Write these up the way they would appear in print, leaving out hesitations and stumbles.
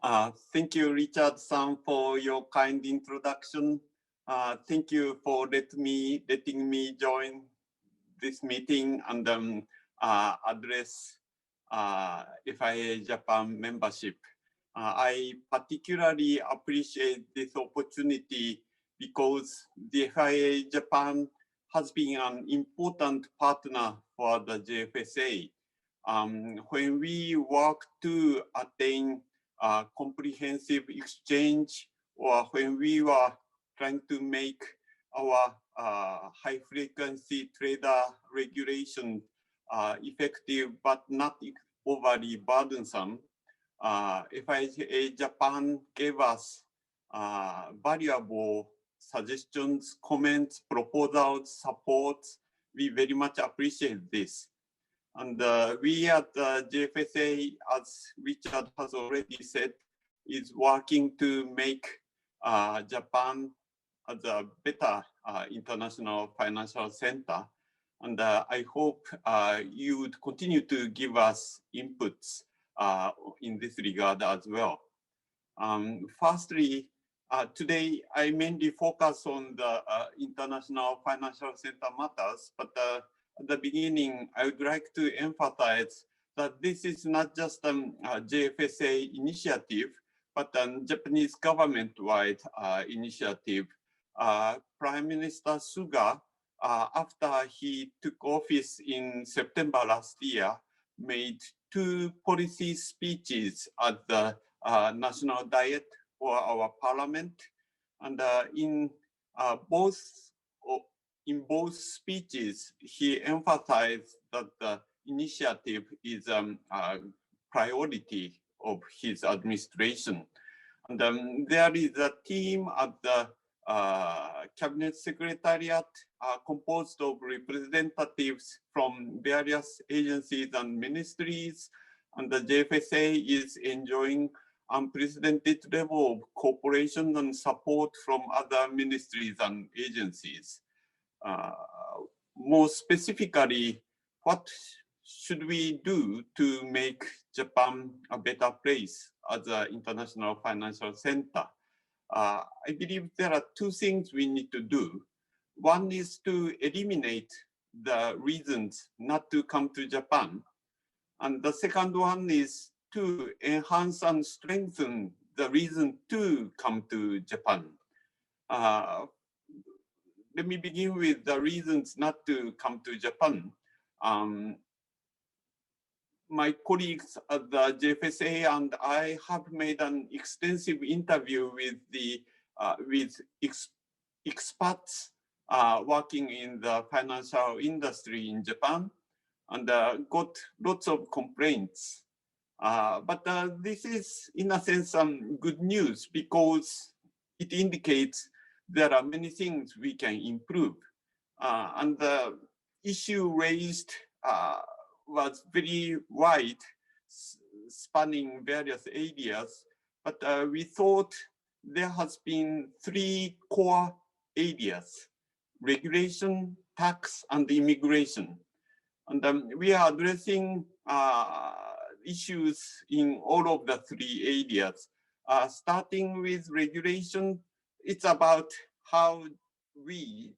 Thank you, Richard-san, for your kind introduction. Thank you for letting me join this meeting and address FIA Japan membership. I particularly appreciate this opportunity because the FIA Japan has been an important partner for the JFSA. When we work to attain comprehensive exchange, or when we were trying to make our high frequency trader regulation effective but not overly burdensome, FIA Japan gave us valuable suggestions, comments, proposals, support. We very much appreciate this. And we at JFSA, as Richard has already said, is working to make Japan as a better international financial center. And I hope you would continue to give us inputs in this regard as well. Firstly, today I mainly focus on the international financial center matters, but at the beginning, I would like to emphasize that this is not just a JFSA initiative, but a Japanese government-wide initiative. Prime Minister Suga, after he took office in September last year, made 2 policy speeches at the National Diet or our parliament. And in both speeches, he emphasized that the initiative is a priority of his administration. And there is a team at the Cabinet Secretariat composed of representatives from various agencies and ministries, and the JFSA is enjoying unprecedented level of cooperation and support from other ministries and agencies. More specifically, what should we do to make Japan a better place as an international financial center? I believe there are 2 things we need to do. One is to eliminate the reasons not to come to Japan. And the second one is to enhance and strengthen the reason to come to Japan. Let me begin with the reasons not to come to Japan. My colleagues at the JFSA and I have made an extensive interview with experts working in the financial industry in Japan, and got lots of complaints. But this is, in a sense, some good news because it indicates there are many things we can improve. And the issue raised was very wide, spanning various areas, but we thought there has been 3 core areas: regulation, tax, and immigration. And we are addressing issues in all of the 3 areas. Starting with regulation, it's about how we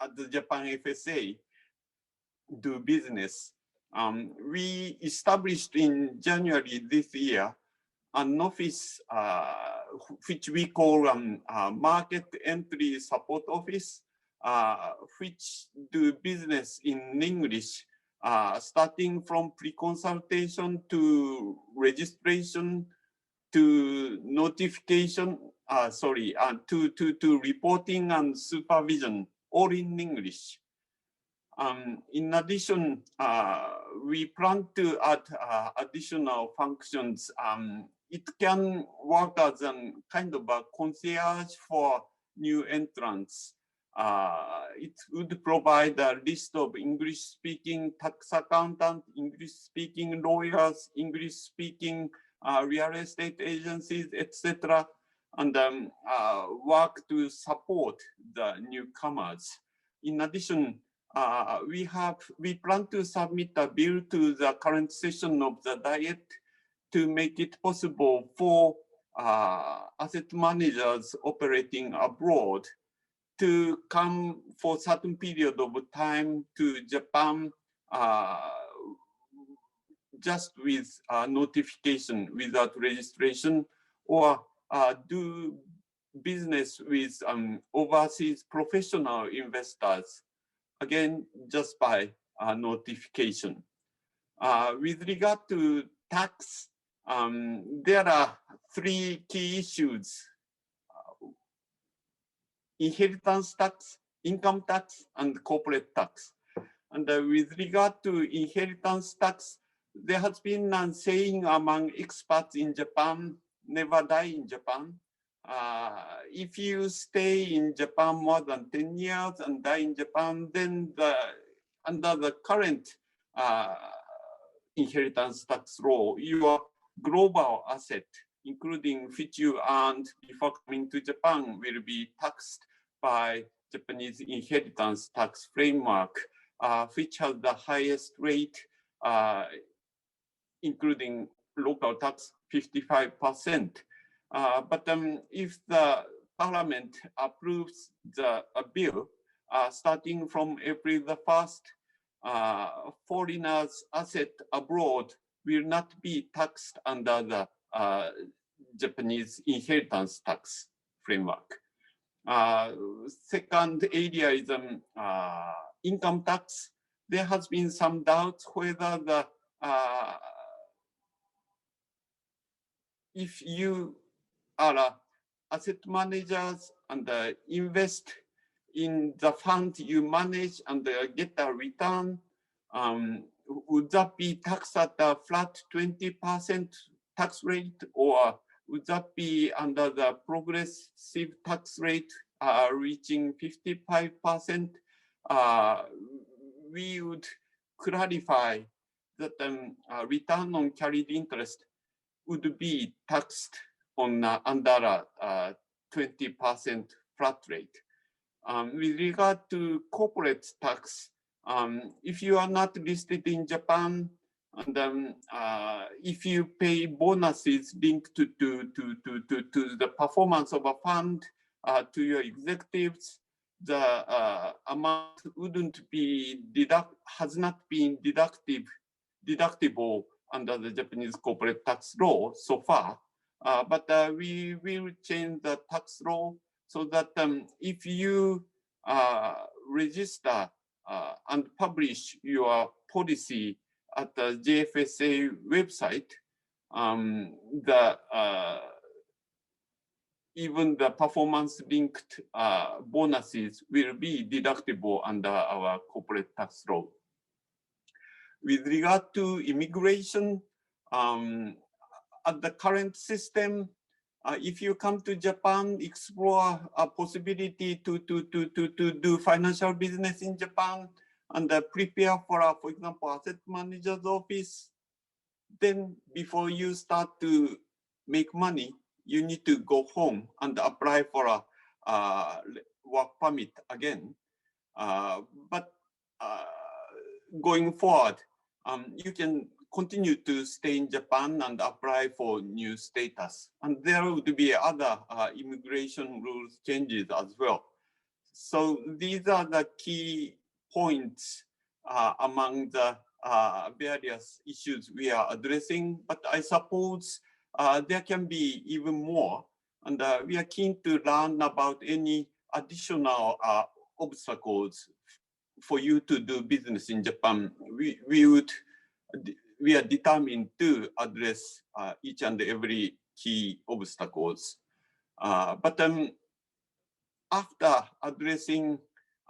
at the Japan FSA do business. We established in January this year an office which we call Market Entry Support Office, which do business in English, starting from pre-consultation to registration to notification, to reporting and supervision, all in English. In addition, we plan to add additional functions. It can work as a kind of a concierge for new entrants. It would provide a list of English-speaking tax accountants, English-speaking lawyers, English-speaking real estate agencies, etc., and work to support the newcomers. In addition, we plan to submit a bill to the current session of the Diet to make it possible for asset managers operating abroad to come for certain period of time to Japan just with notification without registration, or do business with overseas professional investors, again, just by notification. With regard to tax, there are three key issues: inheritance tax, income tax, and corporate tax. And with regard to inheritance tax, there has been a saying among experts in Japan, never die in Japan. If you stay in Japan more than 10 years and die in Japan, then under the current inheritance tax law, your global asset, including which you earned before coming to Japan, will be taxed by Japanese inheritance tax framework, which has the highest rate, including local tax, 55%. But if the parliament approves the bill, starting from April the 1st, foreigners' asset abroad will not be taxed under the Japanese inheritance tax framework. Second area is income tax. There has been some doubts whether the if you are asset managers and invest in the fund you manage and get a return, would that be taxed at a flat 20% tax rate, or would that be under the progressive tax rate reaching 55%? We would clarify that return on carried interest would be taxed on under a 20% flat rate. With regard to corporate tax, if you are not listed in Japan, and if you pay bonuses linked to the performance of a fund to your executives, the amount wouldn't be has not been deductible under the Japanese corporate tax law so far. But we will change the tax law so that if you register and publish your policy at the JFSA website, even the performance-linked bonuses will be deductible under our corporate tax law. With regard to immigration, at the current system, if you come to Japan, explore a possibility to do financial business in Japan and prepare for example, asset manager's office, then before you start to make money, you need to go home and apply for a work permit again. But going forward, you can continue to stay in Japan and apply for new status. And there would be other immigration rules changes as well. So these are the key points among the various issues we are addressing. But I suppose there can be even more. And we are keen to learn about any additional obstacles for you to do business in Japan. We are determined to address each and every key obstacles. But after addressing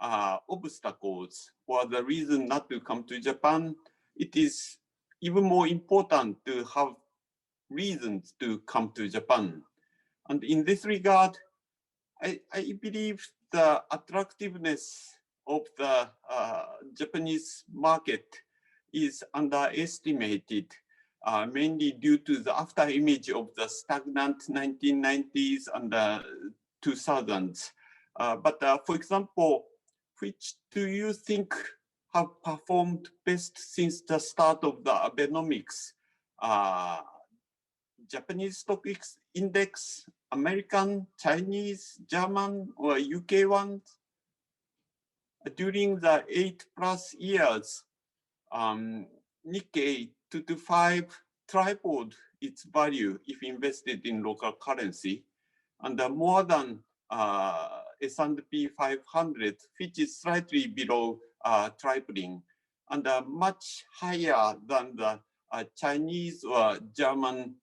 obstacles or the reason not to come to Japan, it is even more important to have reasons to come to Japan. And in this regard, I believe the attractiveness of the Japanese market is underestimated, mainly due to the after image of the stagnant 1990s and 2000s. But for example, which do you think have performed best since the start of the Abenomics Japanese stock index, American, Chinese, German, or UK ones. During the 8+ years, Nikkei 225 tripled its value if invested in local currency, and more than S&P 500, which is slightly below tripling, and much higher than the Chinese or German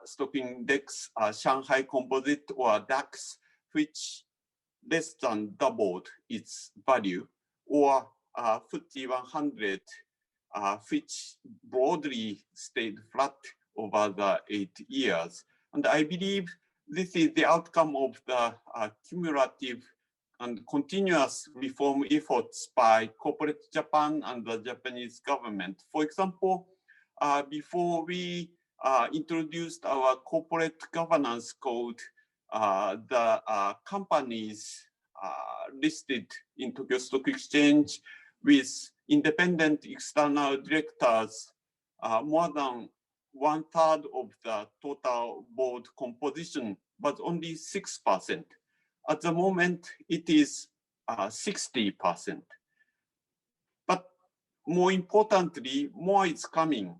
stock index, Shanghai Composite or DAX, which less than doubled its value, or FTSE 100, which broadly stayed flat over the 8 years. And I believe this is the outcome of the cumulative and continuous reform efforts by corporate Japan and the Japanese government. For example, before we introduced our corporate governance code, the companies listed in Tokyo Stock Exchange with independent external directors, more than 1/3 of the total board composition, but only 6%. At the moment, it is 60%. But more importantly, more is coming.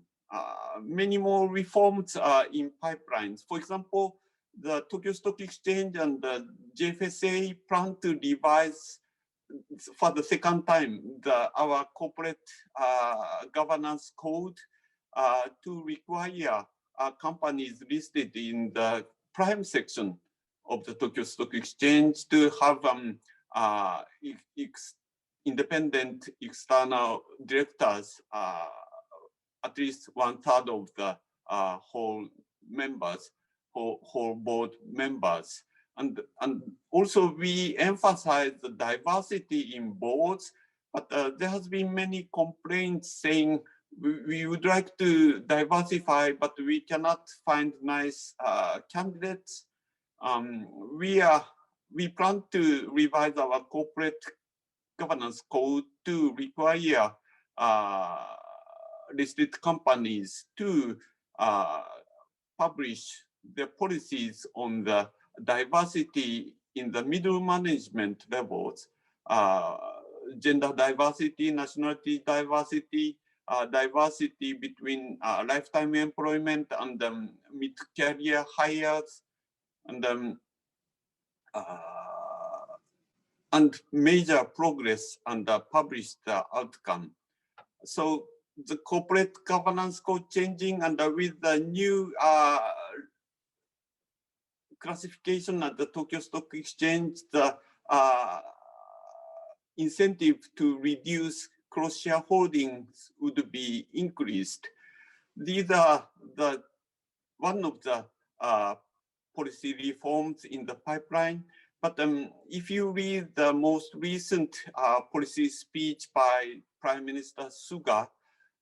Many more reforms are in pipelines. For example, the Tokyo Stock Exchange and the JFSA plan to revise for the second time our corporate governance code to require companies listed in the prime section of the Tokyo Stock Exchange to have independent external directors, at least 1/3 of the whole board members. And also we emphasize the diversity in boards, but there has been many complaints saying we would like to diversify, but we cannot find nice candidates. We plan to revise our corporate governance code to require listed companies to publish their policies on the diversity in the middle management levels, gender diversity, nationality diversity, diversity between lifetime employment and mid-career hires, and major progress and published outcome. So the corporate governance code changing, and with the new classification at the Tokyo Stock Exchange, the incentive to reduce cross-shareholdings would be increased. These are one of the policy reforms in the pipeline. But if you read the most recent policy speech by Prime Minister Suga,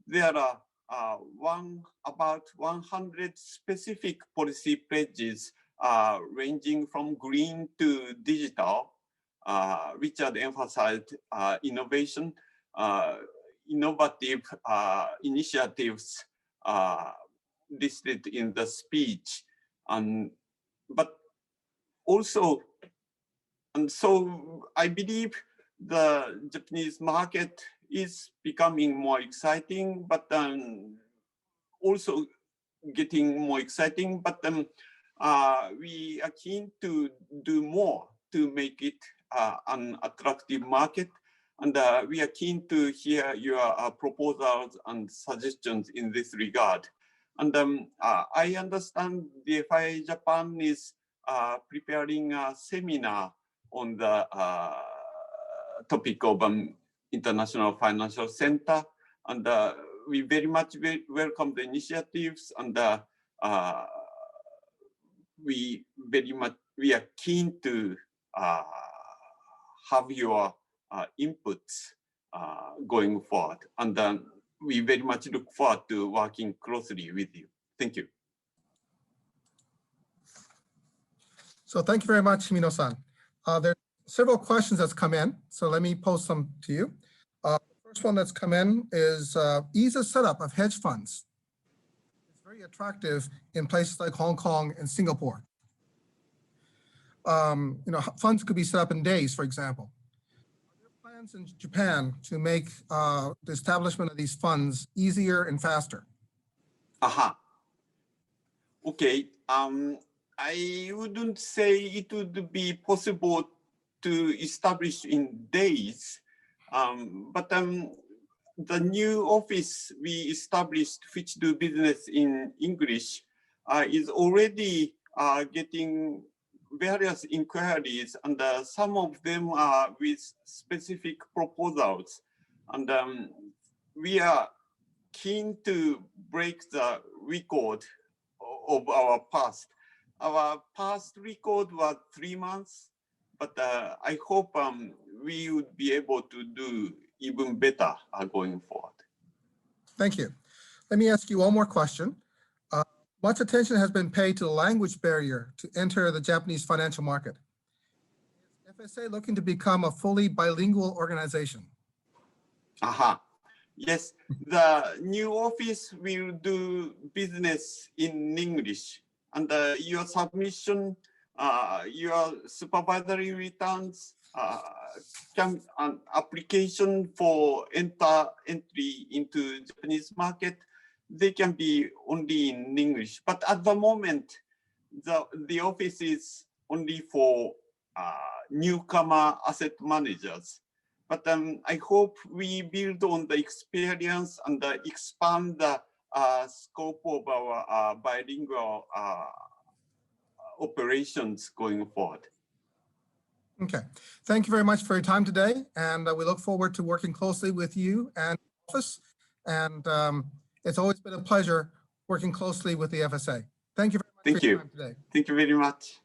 there are about 100 specific policy pledges ranging from green to digital, which had emphasized innovation, innovative initiatives listed in the speech. But also, and so I believe the Japanese market is becoming more exciting, but also getting more exciting. But we are keen to do more to make it an attractive market. And we are keen to hear your proposals and suggestions in this regard. And I understand the FIA Japan is preparing a seminar on the topic of International Financial Center. And we very much welcome the initiatives, and we are keen to have your inputs going forward. And we very much look forward to working closely with you. Thank you. So thank you very much, Himino-san. There are several questions that's come in, so let me pose some to you. The first one that's come in is ease of setup of hedge funds. It's very very attractive in places like Hong Kong and Singapore. Funds could be set up in days, for example. Are there plans in Japan to make the establishment of these funds easier and faster? Okay. I wouldn't say it would be possible to establish in days, but the new office we established, which do business in English, is already getting various inquiries, and some of them are with specific proposals. And we are keen to break the record of our past. Our past record was 3 months, but I hope we would be able to do even better going forward. Thank you. Let me ask you one more question. Much attention has been paid to the language barrier to enter the Japanese financial market. Is FSA looking to become a fully bilingual organization? Yes, the new office will do business in English, and your submission, your supervisory returns, an application for entry into Japanese market, they can be only in English. But at the moment, the office is only for newcomer asset managers. But I hope we build on the experience and expand the scope of our bilingual operations going forward. Okay, thank you very much for your time today, and we look forward to working closely with you and the office. And it's always been a pleasure working closely with the FSA. Thank you very much for your time today. Thank you very much.